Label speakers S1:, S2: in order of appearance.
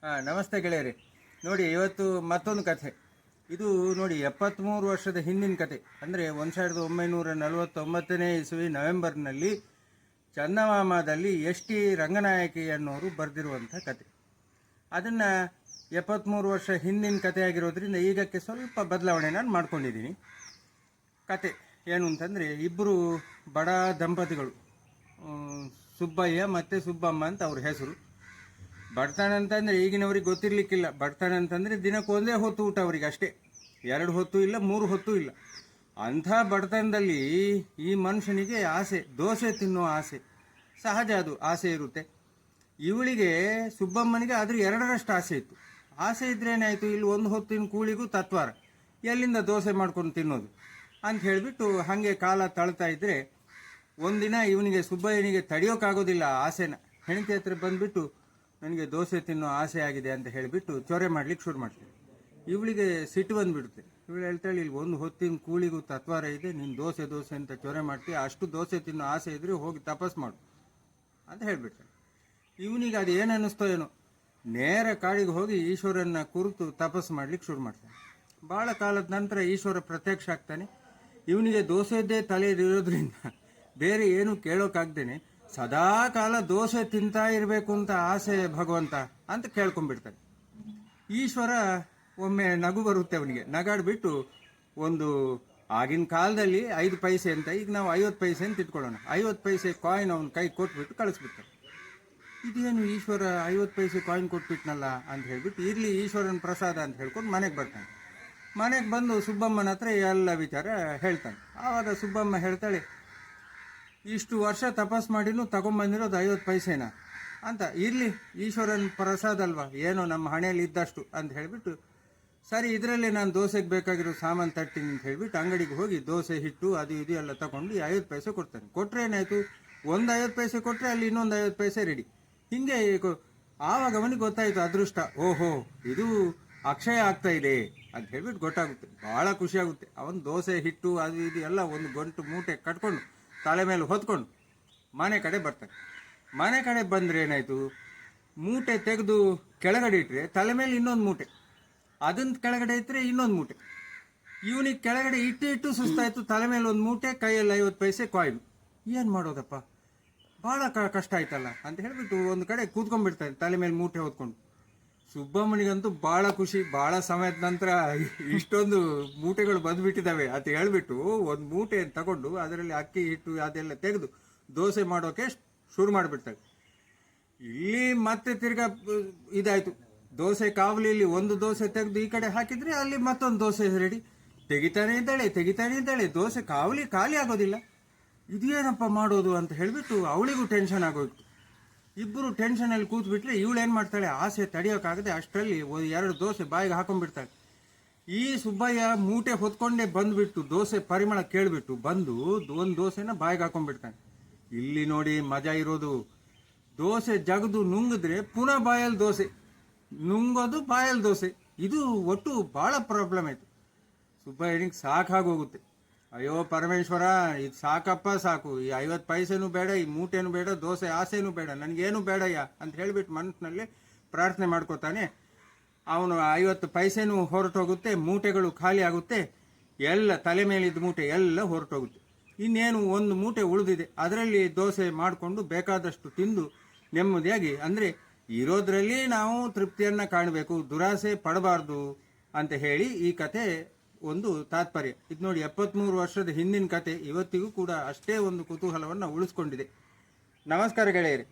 S1: ನಮಸ್ತೆ ಗೆಳೆಯರಿ. ನೋಡಿ, ಇವತ್ತು ಮತ್ತೊಂದು ಕಥೆ. ಇದು ನೋಡಿ 73 ವರ್ಷದ ಹಿಂದಿನ ಕತೆ. ಅಂದರೆ 1949ನೇ ಇಸವಿ ನವೆಂಬರ್ನಲ್ಲಿ ಚಂದಮಾಮದಲ್ಲಿ ಎಸ್ ಟಿ ರಂಗನಾಯಕಿ ಅನ್ನೋರು ಬರೆದಿರುವಂಥ ಕತೆ. ಅದನ್ನು 73 ವರ್ಷ ಹಿಂದಿನ ಕತೆ ಆಗಿರೋದ್ರಿಂದ ಈಗಕ್ಕೆ ಸ್ವಲ್ಪ ಬದಲಾವಣೆ ನಾನು ಮಾಡ್ಕೊಂಡಿದ್ದೀನಿ. ಕತೆ ಏನು ಅಂತಂದರೆ, ಇಬ್ಬರು ಬಡ ದಂಪತಿಗಳು, ಸುಬ್ಬಯ್ಯ ಮತ್ತು ಸುಬ್ಬಮ್ಮ ಅಂತ ಅವ್ರ ಹೆಸರು. ಬಡತನ ಅಂತಂದರೆ ಈಗಿನವ್ರಿಗೆ ಗೊತ್ತಿರಲಿಕ್ಕಿಲ್ಲ. ಬಡತನ ಅಂತಂದರೆ ದಿನಕ್ಕೊಂದೇ ಹೊತ್ತು ಊಟ ಅವರಿಗೆ, ಅಷ್ಟೇ. 2 ಹೊತ್ತು ಇಲ್ಲ, 3 ಹೊತ್ತು ಇಲ್ಲ. ಅಂಥ ಬಡತನದಲ್ಲಿ ಈ ಮನುಷ್ಯನಿಗೆ ಆಸೆ, ದೋಸೆ ತಿನ್ನೋ ಆಸೆ. ಸಹಜ, ಅದು ಆಸೆ ಇರುತ್ತೆ. ಇವಳಿಗೆ, ಸುಬ್ಬಮ್ಮನಿಗೆ ಅದ್ರ 2ರಷ್ಟು ಆಸೆ ಇತ್ತು. ಆಸೆ ಇದ್ರೇನಾಯಿತು, ಇಲ್ಲಿ 1 ಹೊತ್ತಿನ ಕೂಳಿಗೂ ತತ್ವಾರ, ಎಲ್ಲಿಂದ ದೋಸೆ ಮಾಡ್ಕೊಂಡು ತಿನ್ನೋದು ಅಂತ ಹೇಳಿಬಿಟ್ಟು ಹಾಗೆ ಕಾಲ ತಳ್ತಾ ಇದ್ದರೆ, ಒಂದಿನ ಇವನಿಗೆ, ಸುಬ್ಬಯ್ಯನಿಗೆ ತಡೆಯೋಕ್ಕಾಗೋದಿಲ್ಲ ಆಸೆನ. ಹೆಂಡತಿ ಹತ್ರ ಬಂದುಬಿಟ್ಟು, ನನಗೆ ದೋಸೆ ತಿನ್ನೋ ಆಸೆ ಆಗಿದೆ ಅಂತ ಹೇಳಿಬಿಟ್ಟು ಚೊರೆ ಮಾಡ್ಲಿಕ್ಕೆ ಶುರು ಮಾಡ್ತೀನಿ. ಇವಳಿಗೆ ಸಿಟ್ಟು ಬಂದುಬಿಡುತ್ತೆ. ಇವಳು ಹೇಳ್ತಾಳೆ, ಇಲ್ಲಿ 1 ಹೊತ್ತಿನ ಕೂಳಿಗೂ ತತ್ವಾರ ಇದೆ, ನೀನು ದೋಸೆ ದೋಸೆ ಅಂತ ಚೊರೆ ಮಾಡ್ತೀಯ, ಅಷ್ಟು ದೋಸೆ ತಿನ್ನೋ ಆಸೆ ಇದ್ರೆ ಹೋಗಿ ತಪಸ್ ಮಾಡು ಅಂತ ಹೇಳಿಬಿಡ್ತಾಳೆ. ಇವನಿಗೆ ಅದು ಏನು ಅನ್ನಿಸ್ತೋ ಏನೋ, ನೇರ ಕಾಡಿಗೆ ಹೋಗಿ ಈಶ್ವರನ್ನ ಕುರಿತು ತಪಸ್ ಮಾಡ್ಲಿಕ್ಕೆ ಶುರು ಮಾಡ್ತಾನೆ. ಭಾಳ ಕಾಲದ ನಂತರ ಈಶ್ವರ ಪ್ರತ್ಯಕ್ಷ ಆಗ್ತಾನೆ. ಇವನಿಗೆ ದೋಸೆದ್ದೇ ತಲೆಯಿರೋದ್ರಿಂದ ಬೇರೆ ಏನು ಕೇಳೋಕ್ಕಾಗ್ದೇನೆ, ಸದಾ ಕಾಲ ದೋಸೆ ತಿಂತಾ ಇರಬೇಕು ಅಂತ ಆಸೆ ಭಗವಂತ ಅಂತ ಕೇಳ್ಕೊಂಡ್ಬಿಡ್ತಾನೆ. ಈಶ್ವರ ಒಮ್ಮೆ ನಗು ಬರುತ್ತೆ ಅವನಿಗೆ. ನಗಾಡ್ಬಿಟ್ಟು, ಒಂದು ಆಗಿನ ಕಾಲದಲ್ಲಿ 5 ಪೈಸೆ ಅಂತ, ಈಗ ನಾವು 50 ಪೈಸೆ ಅಂತ ಇಟ್ಕೊಳ್ಳೋಣ, 50 ಪೈಸೆ ಕಾಯಿನ್ ಅವನ ಕೈ ಕೊಟ್ಬಿಟ್ಟು ಕಳಿಸ್ಬಿಡ್ತಾನೆ. ಇದೇನು ಈಶ್ವರ 50 ಪೈಸೆ ಕಾಯಿನ್ ಕೊಟ್ಬಿಟ್ನಲ್ಲ ಅಂತ ಹೇಳ್ಬಿಟ್ಟು, ಇರಲಿ ಈಶ್ವರನ ಪ್ರಸಾದ ಅಂತ ಹೇಳ್ಕೊಂಡು ಮನೆಗೆ ಬರ್ತಾನೆ. ಮನೆಗೆ ಬಂದು ಸುಬ್ಬಮ್ಮನ ಹತ್ರ ಎಲ್ಲ ವಿಚಾರ ಹೇಳ್ತಾನೆ. ಆವಾಗ ಸುಬ್ಬಮ್ಮ ಹೇಳ್ತಾಳೆ, ಇಷ್ಟು ವರ್ಷ ತಪಸ್ ಮಾಡಿನೂ ತಗೊಂಬಂದಿರೋದು 50 ಪೈಸೆನಾ ಅಂತ. ಇರಲಿ, ಈಶ್ವರನ ಪ್ರಸಾದ ಅಲ್ವಾ, ಏನೋ ನಮ್ಮ ಹಣೆಯಲ್ಲಿ ಇದ್ದಷ್ಟು ಅಂತ ಹೇಳಿಬಿಟ್ಟು, ಸರಿ ಇದರಲ್ಲೇ ನಾನು ದೋಸೆಗೆ ಬೇಕಾಗಿರೋ ಸಾಮಾನು ತರ್ತೀನಿ ಅಂತ ಹೇಳಿಬಿಟ್ಟು ಅಂಗಡಿಗೆ ಹೋಗಿ ದೋಸೆ ಹಿಟ್ಟು ಅದು ಇದು ಎಲ್ಲ ತಗೊಂಡು 50 ಪೈಸೆ ಕೊಡ್ತಾನೆ. ಕೊಟ್ಟರೆ ಏನಾಯಿತು, ಒಂದು 50 ಪೈಸೆ ಕೊಟ್ಟರೆ ಅಲ್ಲಿ ಇನ್ನೊಂದು 50 ಪೈಸೆ ರೆಡಿ. ಹೀಗೆ ಆವಾಗ ಅವನಿಗೆ ಗೊತ್ತಾಯಿತು, ಅದೃಷ್ಟ, ಓಹೋ ಇದು ಅಕ್ಷಯ ಆಗ್ತಾ ಇದೆ ಅಂತ ಹೇಳ್ಬಿಟ್ಟು ಗೊತ್ತಾಗುತ್ತೆ. ಭಾಳ ಖುಷಿಯಾಗುತ್ತೆ. ಅವನು ದೋಸೆ ಹಿಟ್ಟು ಅದು ಇದು ಎಲ್ಲ ಒಂದು ಗಂಟು ಮೂಟೆ ಕಟ್ಕೊಂಡು ತಲೆ ಮೇಲೆ ಹೊತ್ಕೊಂಡು ಮನೆ ಕಡೆ ಬರ್ತಾನೆ. ಮನೆ ಕಡೆ ಬಂದರೆ ಏನಾಯಿತು, ಮೂಟೆ ತೆಗೆದು ಕೆಳಗಡೆ ಇಟ್ಟರೆ ತಲೆ ಮೇಲೆ ಇನ್ನೊಂದು ಮೂಟೆ, ಅದನ್ನು ಕೆಳಗಡೆ ಇಟ್ಟರೆ ಇನ್ನೊಂದು ಮೂಟೆ. ಇವನಿಗೆ ಕೆಳಗಡೆ ಇಟ್ಟು ಸುಸ್ತಾಯಿತು. ತಲೆ ಮೇಲೆ ಒಂದು ಮೂಟೆ, ಕೈಯಲ್ಲಿ 50 ಪೈಸೆ ಕಾಯಿನ್. ಏನು ಮಾಡೋದಪ್ಪ, ಭಾಳ ಕಷ್ಟ ಆಯ್ತಲ್ಲ ಅಂತ ಹೇಳಿಬಿಟ್ಟು ಒಂದು ಕಡೆ ಕೂತ್ಕೊಂಡ್ಬಿಡ್ತಾನೆ ತಲೆ ಮೇಲೆ ಮೂಟೆ ಹೊತ್ಕೊಂಡು. ಸುಬ್ಬಮ್ಮನಿಗಂತೂ ಭಾಳ ಖುಷಿ. ಭಾಳ ಸಮಯದ ನಂತರ ಇಷ್ಟೊಂದು ಮೂಟೆಗಳು ಬಂದುಬಿಟ್ಟಿದ್ದಾವೆ ಅಂತ ಹೇಳ್ಬಿಟ್ಟು ಒಂದು ಮೂಟೆ ತಗೊಂಡು ಅದರಲ್ಲಿ ಅಕ್ಕಿ ಹಿಟ್ಟು ಅದೆಲ್ಲ ತೆಗೆದು ದೋಸೆ ಮಾಡೋಕೆ ಶುರು ಮಾಡಿಬಿಡ್ತಾಳೆ. ಇಲ್ಲಿ ಮತ್ತೆ ತಿರ್ಗಾ ಇದಾಯಿತು. ದೋಸೆ ಕಾವಲಿಯಲ್ಲಿ ಒಂದು ದೋಸೆ ತೆಗೆದು ಈ ಕಡೆ ಹಾಕಿದರೆ ಅಲ್ಲಿ ಮತ್ತೊಂದು ದೋಸೆ ರೆಡಿ. ತೆಗಿತಾನೆ ಇದ್ದಾಳೆ, ದೋಸೆ ಕಾವಲಿ ಖಾಲಿ ಆಗೋದಿಲ್ಲ. ಇದೇನಪ್ಪ ಮಾಡೋದು ಅಂತ ಹೇಳಿಬಿಟ್ಟು ಅವಳಿಗೂ ಟೆನ್ಷನ್ ಆಗೋಯ್ತು. ಇಬ್ಬರು ಟೆನ್ಷನಲ್ಲಿ ಕೂತ್ಬಿಟ್ರೆ ಇವಳು ಏನು ಮಾಡ್ತಾಳೆ, ಆಸೆ ತಡೆಯೋಕ್ಕಾಗದೆ ಅಷ್ಟರಲ್ಲಿ 2 ದೋಸೆ ಬಾಯಿಗೆ ಹಾಕೊಂಡ್ಬಿಡ್ತಾಳೆ. ಈ ಸುಬ್ಬಯ್ಯ ಮೂಟೆ ಹೊತ್ಕೊಂಡೇ ಬಂದುಬಿಟ್ಟು ದೋಸೆ ಪರಿಮಳ ಕೇಳಿಬಿಟ್ಟು ಬಂದು ಒಂದು ದೋಸೆನ ಬಾಯಿಗೆ ಹಾಕೊಂಡ್ಬಿಡ್ತಾನೆ. ಇಲ್ಲಿ ನೋಡಿ ಮಜಾ ಇರೋದು, ದೋಸೆ ಜಗದು ನುಂಗಿದ್ರೆ ಪುನಃ ಬಾಯಲ್ಲಿ ದೋಸೆ, ನುಂಗೋದು ಬಾಯಲ್ಲಿ ದೋಸೆ. ಇದು ಒಟ್ಟು ಭಾಳ ಪ್ರಾಬ್ಲಮ್ ಆಯಿತು. ಸುಬ್ಬಯ್ಯನಿಗೆ ಸಾಕಾಗೋಗುತ್ತೆ. ಅಯ್ಯೋ ಪರಮೇಶ್ವರ, ಇದು ಸಾಕಪ್ಪ ಸಾಕು, ಈ 50 ಪೈಸೆನೂ ಬೇಡ, ಈ ಮೂಟೆನೂ ಬೇಡ, ದೋಸೆ ಆಸೆನೂ ಬೇಡ, ನನಗೇನು ಬೇಡಯ್ಯ ಅಂತ ಹೇಳಿಬಿಟ್ಟು ಮನಸ್ಸಿನಲ್ಲಿ ಪ್ರಾರ್ಥನೆ ಮಾಡ್ಕೋತಾನೆ. ಅವನು 50 ಪೈಸೆನೂ ಹೊರಟೋಗುತ್ತೆ, ಮೂಟೆಗಳು ಖಾಲಿ ಆಗುತ್ತೆ, ಎಲ್ಲ ತಲೆ ಮೇಲಿದ್ದ ಮೂಟೆ ಎಲ್ಲ ಹೊರಟೋಗುತ್ತೆ. ಇನ್ನೇನು ಒಂದು ಮೂಟೆ ಉಳಿದಿದೆ, ಅದರಲ್ಲಿ ದೋಸೆ ಮಾಡಿಕೊಂಡು ಬೇಕಾದಷ್ಟು ತಿಂದು ನೆಮ್ಮದಿಯಾಗಿ, ಅಂದರೆ ಇರೋದ್ರಲ್ಲಿ ನಾವು ತೃಪ್ತಿಯನ್ನು ಕಾಣಬೇಕು, ದುರಾಸೆ ಪಡಬಾರ್ದು ಅಂತ ಹೇಳಿ ಈ ಕತೆ ಒಂದು ತಾತ್ಪರ್ಯ. ಇದು ನೋಡಿ 73 ವರ್ಷದ ಹಿಂದಿನ ಕತೆ ಇವತ್ತಿಗೂ ಕೂಡ ಅಷ್ಟೇ ಒಂದು ಕುತೂಹಲವನ್ನು ಉಳಿಸ್ಕೊಂಡಿದೆ. ನಮಸ್ಕಾರ ಗೆಳೆಯರಿ.